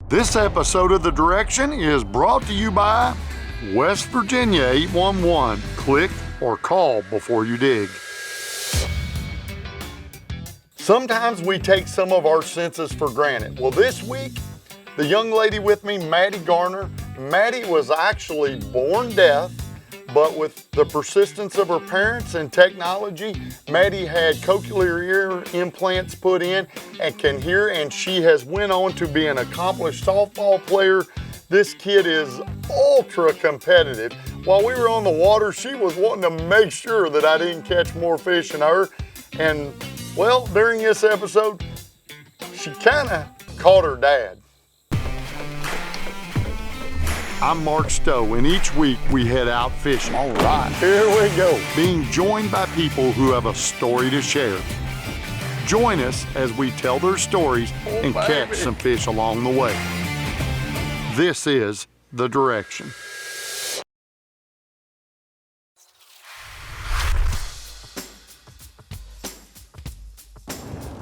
This episode of The Direction is brought to you by West Virginia 811. Click or call before you dig. Sometimes we take some of our senses for granted. Well, this week, the young lady with me, Maddie Garner, Maddie was actually born deaf, but with the persistence of her parents and technology, Maddie had cochlear ear implants put in and can hear, and she has went on to be an accomplished softball player. This kid is ultra competitive. While we were on the water, she was wanting to make sure that I didn't catch more fish than her. And well, during this episode, she kind of caught her dad. I'm Mark Stowe, and each week we head out fishing. All right, here we go. Being joined by people who have a story to share. Join us as we tell their stories and catch some fish along the way. This is The Direction.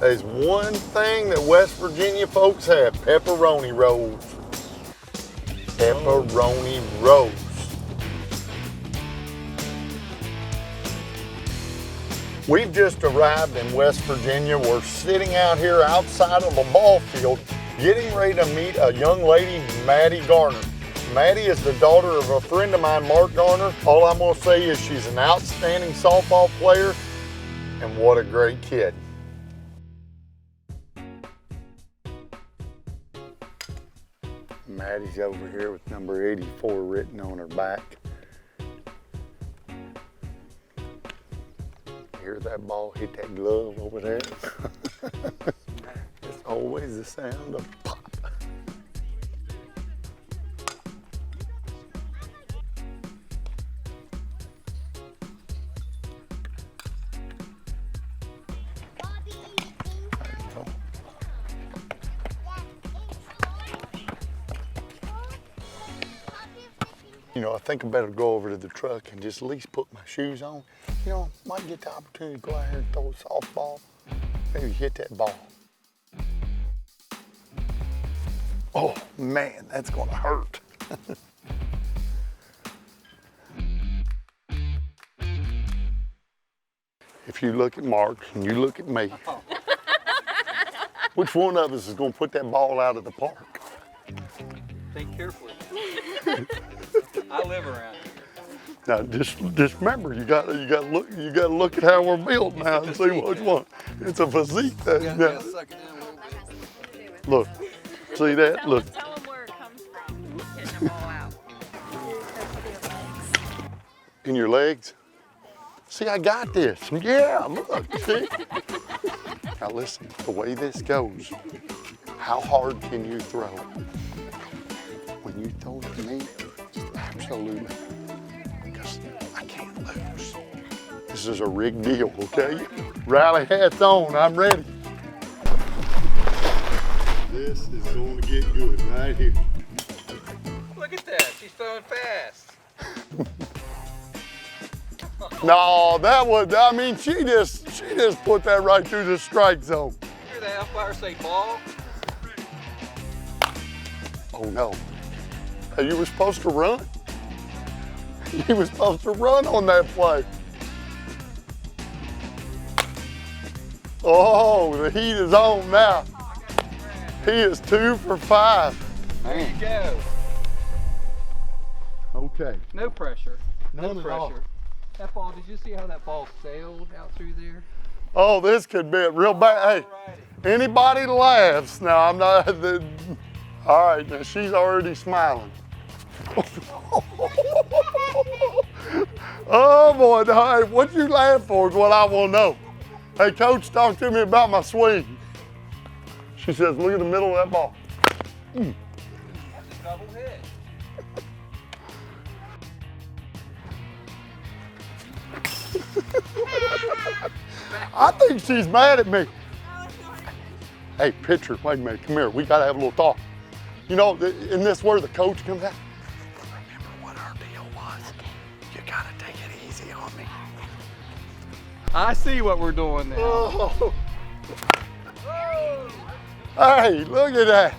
There's one thing that West Virginia folks have: pepperoni rolls. Pepperoni rolls. We've just arrived in West Virginia. We're sitting out here outside of the ball field getting ready to meet a young lady, Maddie Garner. Maddie is the daughter of a friend of mine, Mark Garner. All I'm gonna say is she's an outstanding softball player, and what a great kid. Maddie's over here with number 84 written on her back. Hear that ball hit that glove over there? It's always the sound of pop. You know, I think I better go over to the truck and just at least put my shoes on. You know, might get the opportunity to go out here and throw a softball. Maybe hit that ball. Oh man, that's gonna hurt. If you look at Mark and you look at me, which one of us is gonna put that ball out of the park? Think carefully. I live around here. Now just remember, you gotta look at how we're built now and see which one. It's a physique thing. You gotta suck it in a little bit. Look, see that? Look. Tell them where it comes from. Getting them all out. In your legs? See, I got this. Yeah, look, see? Now listen, the way this goes, how hard can you throw? When you throw it to me, absolutely, because I can't lose. This is a rigged deal, okay? Rally hats on, I'm ready. This is going to get good right here. Look at that, she's throwing fast. No, that was, I mean, she just put that right through the strike zone. You hear the umpire say ball? Oh no. Hey, you were supposed to run. You were supposed to run on that play. Oh, the heat is on now. He is 2 for 5. There you go. Okay. No pressure. None at all. That ball, did you see how that ball sailed out through there? Oh, this could be real bad. Hey, anybody laughs. Now, I'm not. All right, now she's already smiling. Oh boy, hey, what you laugh for is what I want to know. Hey, coach, talk to me about my swing. She says, look at the middle of that ball. That's a double hit. I think she's mad at me. Hey, pitcher, wait a minute, come here. We got to have a little talk. You know, in this where the coach comes out. Remember what our deal was. You got to take it easy on me. I see what we're doing now. Oh. Hey, look at that.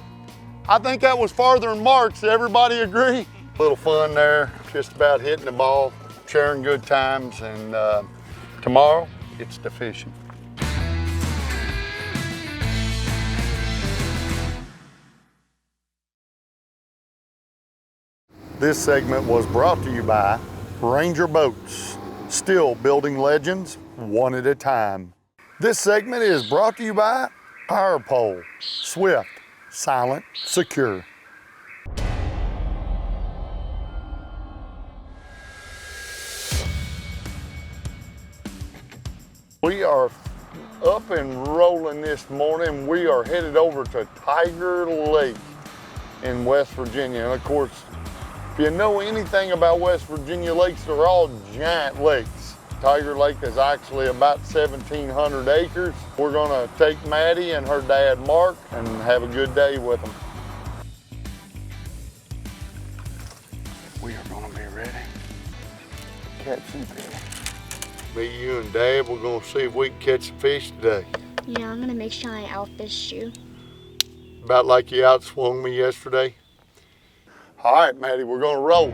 I think that was farther than Mark's. Everybody agree? Little fun there, just about hitting the ball, sharing good times, and tomorrow it's the fishing. This segment was brought to you by Ranger Boats, still building legends one at a time. This segment is brought to you by Power Pole, swift, silent, secure. We are up and rolling this morning. We are headed over to Tiger Lake in West Virginia. And of course, if you know anything about West Virginia lakes, they're all giant lakes. Tiger Lake is actually about 1,700 acres. We're gonna take Maddie and her dad Mark and have a good day with them. We are gonna be ready. Catch some fish. Me, you, and Dad, we're gonna see if we can catch some fish today. Yeah, I'm gonna make sure I outfished you. About like you outswung me yesterday. All right, Maddie, we're gonna roll.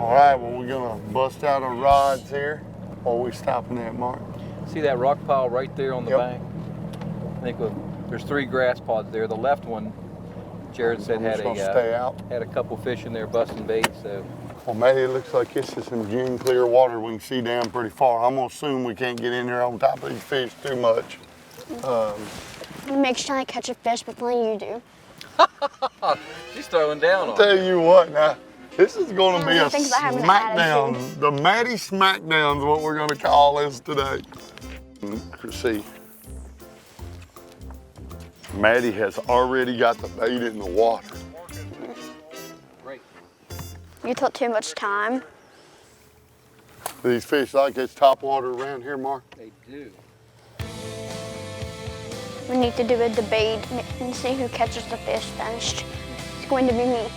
All right, well, we're gonna bust out our rods here. Or are we stopping at, Mark? See that rock pile right there on the Yep. bank? I think there's 3 grass pods there. The left one, Jerod said We're had just gonna stay out. had a couple fish in there busting bait. So Well, Maddie, it looks like this is some June clear water. We can see down pretty far. I'm gonna assume we can't get in here on top of these fish too much. I'm gonna make sure I catch a fish before you do. she's throwing down on. Tell you what, now, this is gonna be a thinks I have an smackdown. attitude. The Maddie Smackdown is what we're gonna call this today. See, Maddie has already got the bait in the water. Great. You took too much time. These fish like it's top water around here, Mark? They do. We need to do a debate and see who catches the fish first. It's going to be me.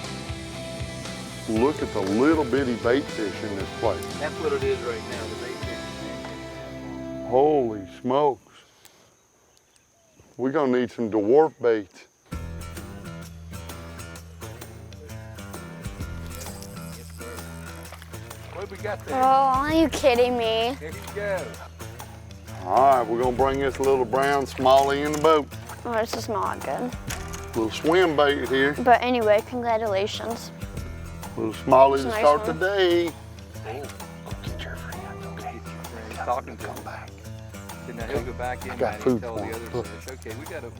Look at the little bitty bait fish in this place. That's what it is right now. The bait fish. Holy smokes. We're gonna need some dwarf bait. What have we got Oh, there? are you kidding me? There you go. All right, we're gonna bring this little brown smallie in the boat. Oh, this is not good. Little swim bait here. But anyway, congratulations. Little smallie It's a to nice start one. the day. Oh, Go get your friend, okay? he's talking to Come him. back. Then now he'll go back in I got and food tell for the him. others. Look. Okay, we gotta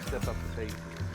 step up the pace here.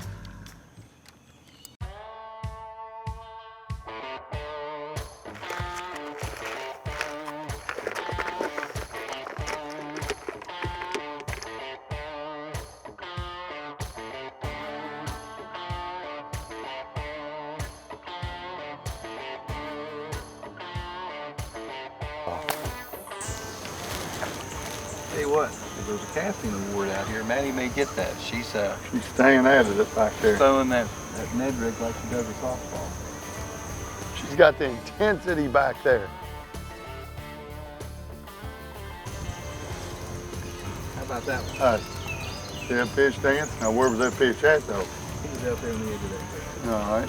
Tell you what, if there's a casting award out here, Maddie may get that. She's She's staying at it back there. throwing that Ned rig like she does a softball. She's got the intensity back there. How about that one? See that fish dance? Now where was that fish at though? He was out there on the edge of that. All right,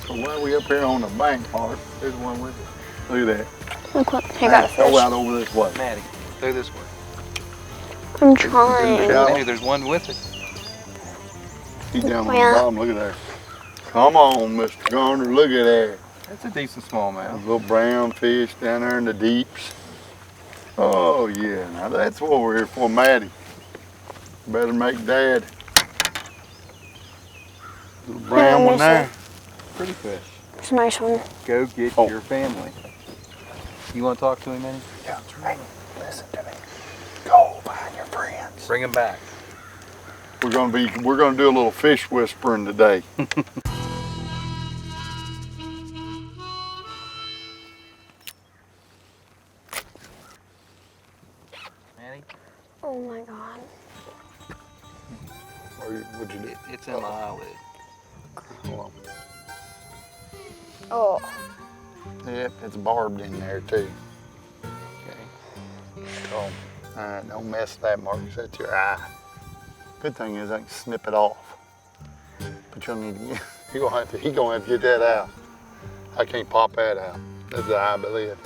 so why are we up here on the bank, Mark? There's one with it. Look at that. Look what, I got a Go fish. out over this way. Maddie, throw this way. I'm trying. Yeah. Maddie, there's one with it. He's down on the Where? bottom, look at there. Come on, Mr. Garner, look at that. That's a decent smallmouth. Little brown fish down there in the deeps. Oh yeah, now that's what we're here for, Maddie. Better make Dad. Little brown one there. Pretty fish. It's a nice one. Go get Oh. your family. You want to talk to him, Maddie? Yeah, hey, listen to me. Go find your friends. Bring him back. We're gonna do a little fish whispering today. Maddie, Oh my God. What'd you do? it's in my eyelid. Hold on. Oh. Yep, it's barbed in there too. Okay. So, Don't mess that, Mark. That's your eye. Good thing is I can snip it off. But you'll need to get, he gonna have to get that out. I can't pop that out. That's the eye lid.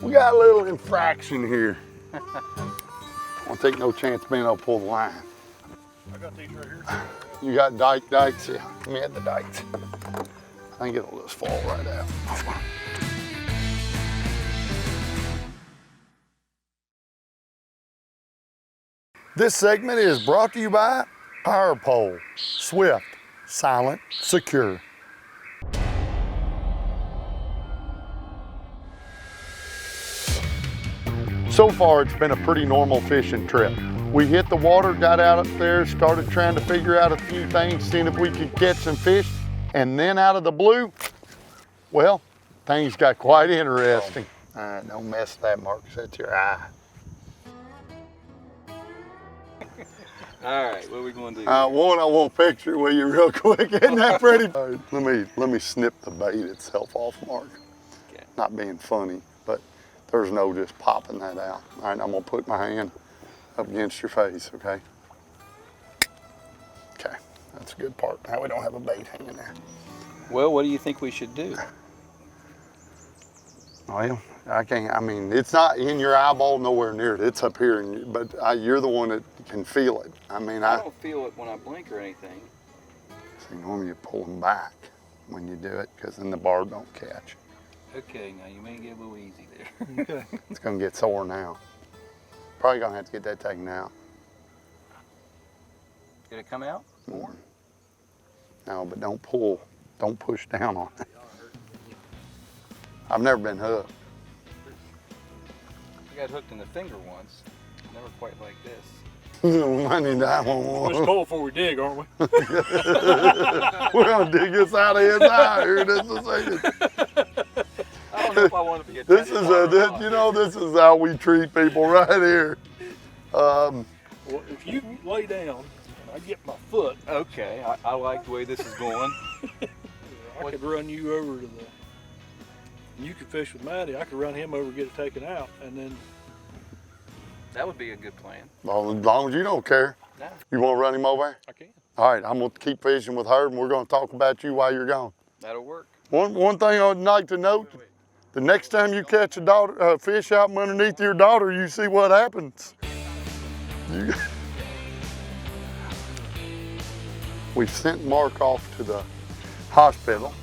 We got a little infraction here. Won't take no chance being able to pull the line. I got these right here. You got dikes? Yeah, let me have the dikes. I think it'll just fall right out. This segment is brought to you by Power Pole. Swift, silent, secure. So far, it's been a pretty normal fishing trip. We hit the water, got out up there, started trying to figure out a few things, seeing if we could catch some fish, and then out of the blue, well, things got quite interesting. Don't mess that, Mark. That's your eye. All right, what are we going to do? I want to picture it with you real quick. Isn't that pretty? All right, let me snip the bait itself off, Mark. Okay. Not being funny, but there's no just popping that out. All right, I'm gonna put my hand up against your face, okay? Okay, that's a good part. Now we don't have a bait hanging there. Well, what do you think we should do? Well, I mean, it's not in your eyeball, nowhere near it. It's up here, but you're the one that can feel it. I mean, I don't feel it when I blink or anything. See, normally you pull them back when you do it, because then the barb don't catch. Okay, now you may get a little easy there. Okay. It's gonna get sore now. Probably gonna have to get that taken out. Did it come out? More. No, but don't pull, don't push down on it. I've never been hooked. I got hooked in the finger once. Never quite like this. Money that We're one. cold before we dig, aren't we? We're gonna dig this out of his eye here in just a second. I don't know if I want to be a This is this is how we treat people right here. Well, if you lay down and I get my foot, Okay, I like the way this is going. I could run you over to the. You could fish with Maddie. I could run him over, get it taken out, and then. That would be a good plan. Well, as long as you don't care. No, You want to run him over? I can. All right, I'm gonna keep fishing with Herb, and we're gonna talk about you while you're gone. that'll work. One thing I would like to note: the next time you catch a fish out from underneath your daughter, you see what happens. We've sent Mark off to the hospital.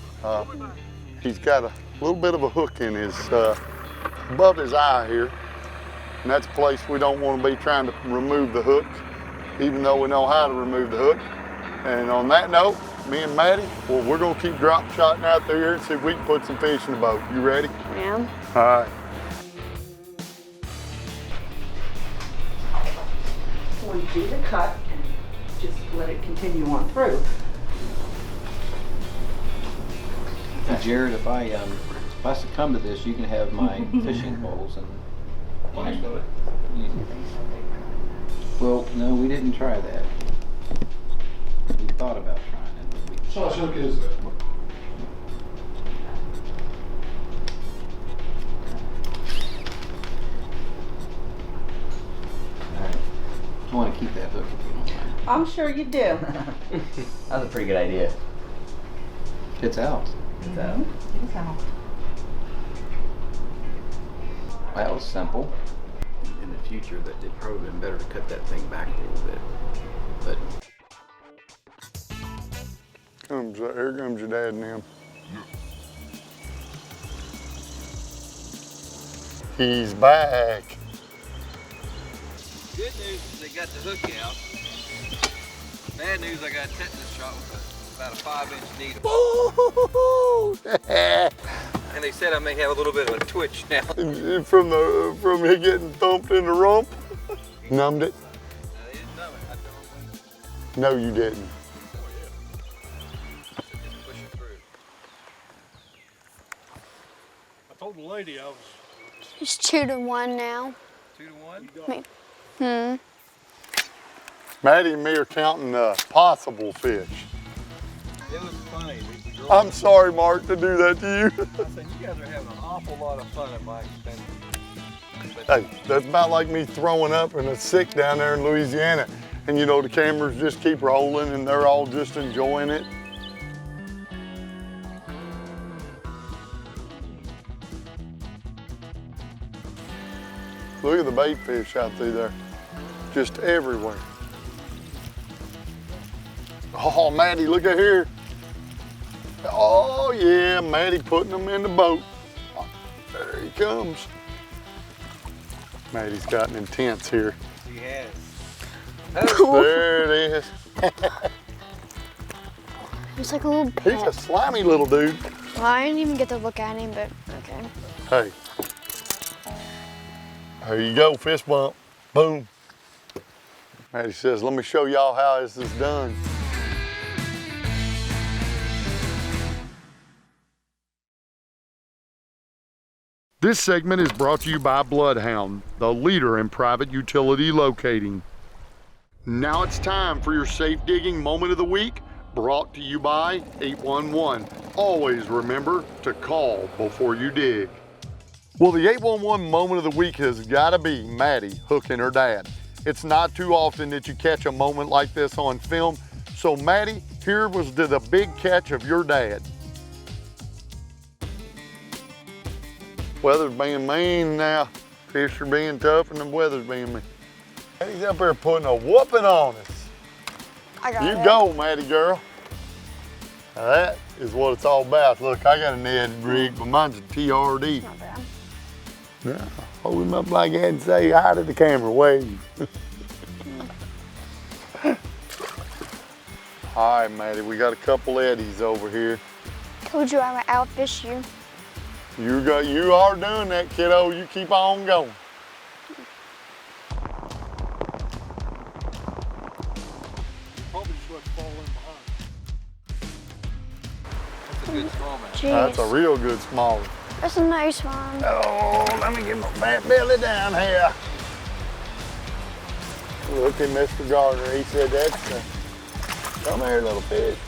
He's got a little bit of a hook in his above his eye here, and that's a place we don't want to be trying to remove the hook, even though we know how to remove the hook. And on that note, me and Maddie, well, we're gonna keep drop shotting out through here and see if we can put some fish in the boat. You ready? Yeah. All right. So we do the cut and just let it continue on through. Jerod, if I succumb to this, you can have my fishing poles and. Well, no, we didn't try that. We thought about trying it, but we. So look is that? Alright. I want to keep that hook if you don't mind. I'm sure you do. That's a pretty good idea. It's out. It's out. It's out. That was simple. In the future, that it'd probably been better to cut that thing back a little bit. But Here comes your dad and him. He's back. good news is they got the hook out. Bad news, I got a tetanus shot with about a 5-inch needle. And they said I may have a little bit of a twitch now. From it getting thumped in the rump? Numbed it? No, they didn't numb it. I don't No, you didn't. just push it through. I told the lady I was. It's 2-1 now. 2-1? Maddie and me are counting possible fish. It was funny. The girl, I'm sorry, Mark, to do that to you. I said, you guys are having an awful lot of fun at my expense. Hey, that's about like me throwing up and it's sick down there in Louisiana. And you know, the cameras just keep rolling and they're all just enjoying it. Look at the bait fish out through there, just everywhere. Oh, Maddie, look at here. Oh yeah, Maddie putting them in the boat. There he comes. Maddie's gotten intense here. He has. There it is. He's like a little pet. He's a slimy little dude. Well, I didn't even get to look at him, but okay. Hey. There you go, fist bump. Boom. Maddie says, let me show y'all how this is done. This segment is brought to you by Bloodhound, the leader in private utility locating. Now it's time for your safe digging moment of the week, brought to you by 811. Always remember to call before you dig. Well, the 811 moment of the week has got to be Maddie hooking her dad. It's not too often that you catch a moment like this on film. So Maddie, here was the big catch of your dad. Weather's being mean now. Fish are being tough and the weather's being mean. Maddie's up there putting a whooping on us. I got You it. go, Maddie girl. Now that is what it's all about. Look, I got a Ned rig, but mine's a TRD. Not bad. Yeah, hold him up like that and say hi to the camera, wave. All right, Maddie, we got a couple eddies over here. Told you I would outfish you. You are doing that, kiddo. You keep on going. Probably just let it fall in behind. That's a good smallmouth. Jeez. That's a real good smallie. That's a nice one. Oh, let me get my fat belly down here. Look at Mr. Garner. He said that's come here, little fish.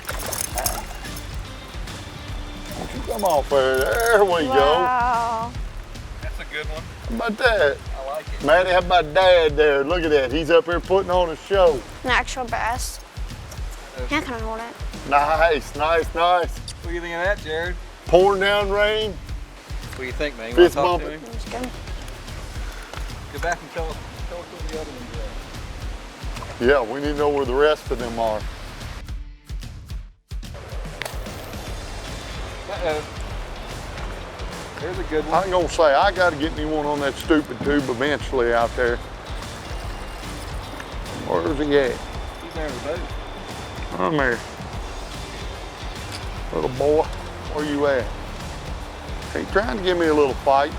Won't you come off there? There we go. Wow. That's a good one. How about that? I like it. Maddie, how about Dad there? Look at that. He's up here putting on a show. An actual bass. Yeah, can I hold it? Nice, nice, nice. What do you think of that, Jerod? Pouring down rain. What do you think, man? You Fist want to talk to bumping. him? It's good. Go back and tell us what the other ones are. Yeah, we need to know where the rest of them are. Uh-oh. There's a good one. I'm gonna say, I gotta get me one on that stupid tube eventually out there. Where's he at? He's there in the boat. I'm there. Little boy, where you at? He's trying to give me a little fight.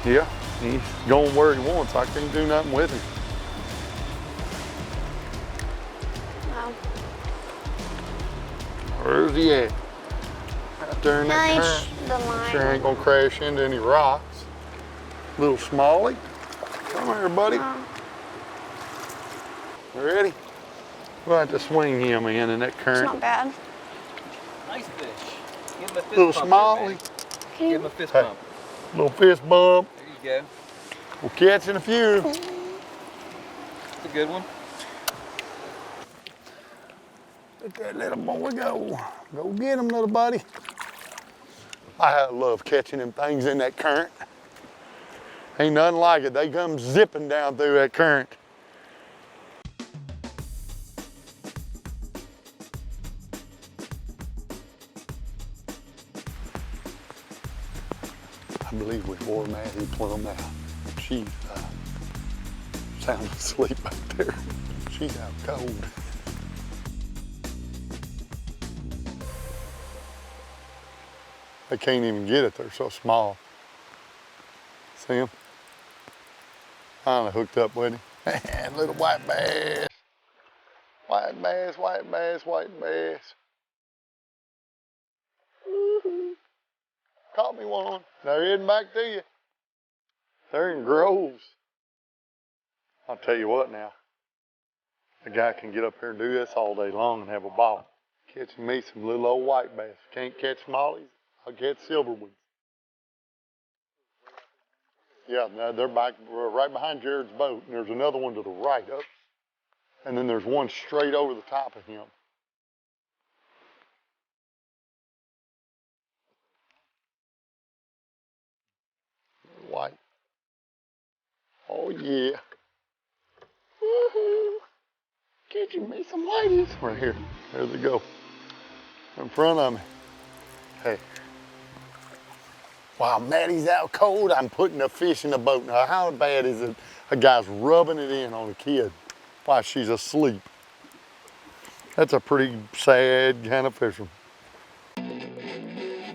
Yeah, he's going where he wants. I can't do nothing with him. Wow. Where's he at? Out there in that Nice. current. The line. Sure ain't gonna crash into any rocks. Little smallie. Come here, buddy. You ready? We'll have to swing him in that It's current. not bad. Nice fish. Give him a fist Little bump. smallie. Can Give him you, a fist Hey. bump. Little fist bump. There you go. We'll catch in a few. That's a good one. Let that little boy go. Go get him, little buddy. I love catching them things in that current. Ain't nothing like it. They come zipping down through that current. I believe we wore Maddie plumb out. She's sound asleep back there. She's out cold. They can't even get it, they're so small. See him? Finally hooked up with him. Little white bass. White bass, white bass, white bass. Woo-hoo. Caught me one. They're heading back to you. They're in groves. I'll tell you what now. A guy can get up here and do this all day long and have a ball. Catching me some little old white bass. Can't catch smallies, I'll catch silverweeds. Yeah, they're back right behind Jerod's boat, and there's another one to the right up, and then there's one straight over the top of him. White. Oh yeah. Woohoo! Catching me some whiteys. Right here. There they go. In front of me. Hey. While Maddie's out cold, I'm putting a fish in the boat. Now, how bad is it? A guy's rubbing it in on a kid while she's asleep. That's a pretty sad kind of fisherman.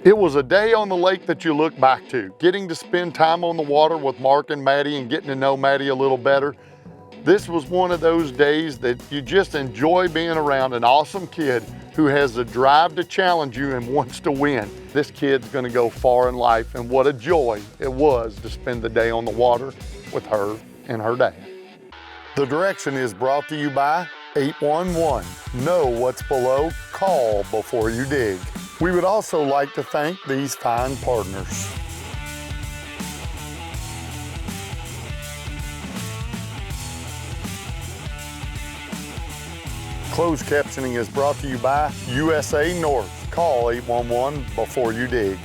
It was a day on the lake that you look back to. Getting to spend time on the water with Mark and Maddie and getting to know Maddie a little better. This was one of those days that you just enjoy being around an awesome kid who has the drive to challenge you and wants to win. This kid's gonna go far in life, and what a joy it was to spend the day on the water with her and her dad. The direction is brought to you by 811. Know what's below, call before you dig. We would also like to thank these fine partners. Closed captioning is brought to you by USA North. Call 811 before you dig.